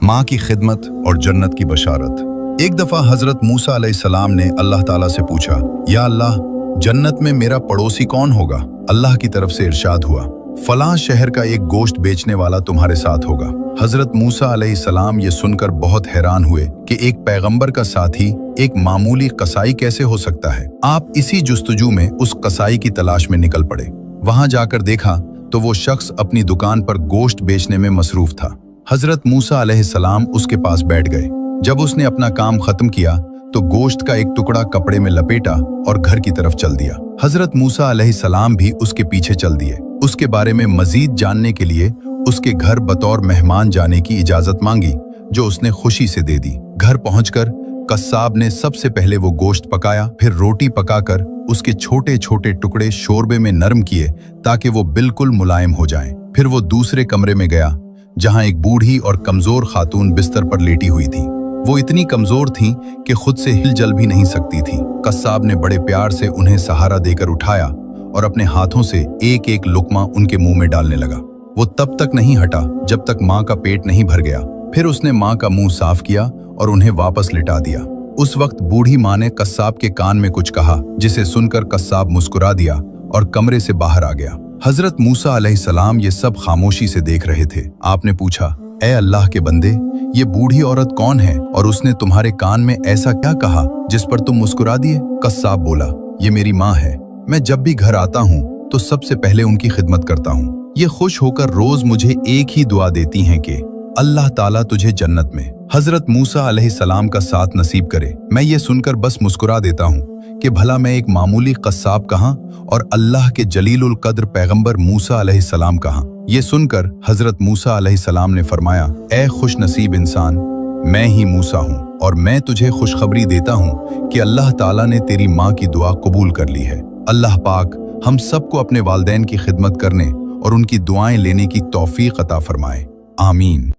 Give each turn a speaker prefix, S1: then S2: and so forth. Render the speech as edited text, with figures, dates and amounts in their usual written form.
S1: माँ की खिदमत और जन्नत की बशारत। एक दफा हजरत मूसा अलैहिस्सलाम ने अल्लाह ताला से पूछा, या अल्लाह, जन्नत में मेरा पड़ोसी कौन होगा? अल्लाह की तरफ से इरशाद हुआ, फलां शहर का एक गोश्त बेचने वाला तुम्हारे साथ होगा। हजरत मूसा अलैहिस्सलाम ये सुनकर बहुत हैरान हुए कि एक पैगंबर का साथी एक मामूली कसाई कैसे हो सकता है। आप इसी जुस्तजू में उस कसाई की तलाश में निकल पड़े। वहां जाकर देखा तो वो शख्स अपनी दुकान पर गोश्त बेचने में मसरूफ था। हजरत मूसा अलैहिस्सलाम उसके पास बैठ गए। जब उसने अपना काम खत्म किया तो गोश्त का एक टुकड़ा कपड़े में लपेटा और घर की तरफ चल दिया। हजरत मूसा अलैहिस्सलाम भी उसके पीछे चल दिए। उसके बारे में मजीद जानने के लिए उसके घर बतौर मेहमान जाने की इजाजत मांगी, जो उसने खुशी से दे दी। घर पहुंचकर कस्साब ने सबसे पहले वो गोश्त पकाया, फिर रोटी पकाकर उसके छोटे छोटे टुकड़े शोरबे में नरम किए ताकि वो बिल्कुल मुलायम हो जाएं। फिर वो दूसरे कमरे में गया जहां एक बूढ़ी और कमजोर खातून बिस्तर पर लेटी हुई थी। वो इतनी कमजोर थीं कि खुद से हिल-जल भी नहीं सकती थीं। कस्साब ने बड़े प्यार से उन्हें सहारा देकर उठाया और अपने हाथों से एक एक लुकमा उनके मुंह में डालने लगा। वो तब तक नहीं हटा जब तक माँ का पेट नहीं भर गया। फिर उसने माँ का मुंह साफ किया और उन्हें वापस लिटा दिया। उस वक्त बूढ़ी माँ ने कस्साब के कान में कुछ कहा, जिसे सुनकर कस्साब मुस्कुरा दिया और कमरे से बाहर आ गया। हजरत मूसा अलैहिस्सलाम ये सब खामोशी से देख रहे थे। आपने पूछा, ए अल्लाह के बंदे, ये बूढ़ी औरत कौन है और उसने तुम्हारे कान में ऐसा क्या कहा जिस पर तुम मुस्कुरा दिए? कस्साब बोला, ये मेरी माँ है। मैं जब भी घर आता हूँ तो सबसे पहले उनकी खिदमत करता हूँ। ये खुश होकर रोज मुझे एक ही दुआ देती हैं कि अल्लाह ताला तुझे जन्नत में हजरत मूसा अलैहिस्सलाम का साथ नसीब करे। मैं ये सुनकर बस मुस्कुरा देता हूँ कि भला मैं एक मामूली कस्साब कहाँ और अल्लाह के जलीलुल कद्र पैगंबर मूसा अलैहिस्सलाम कहाँ। ये सुनकर हजरत मूसा अलैहिस्सलाम ने फरमाया, ए खुश नसीब इंसान, मैं ही मूसा हूँ और मैं तुझे खुशखबरी देता हूँ कि अल्लाह ताला ने तेरी माँ की दुआ कबूल कर ली है। अल्लाह पाक हम सबको अपने वालिदैन की खिदमत करने और उनकी दुआएं लेने की तौफीक अता फरमाए। आमीन।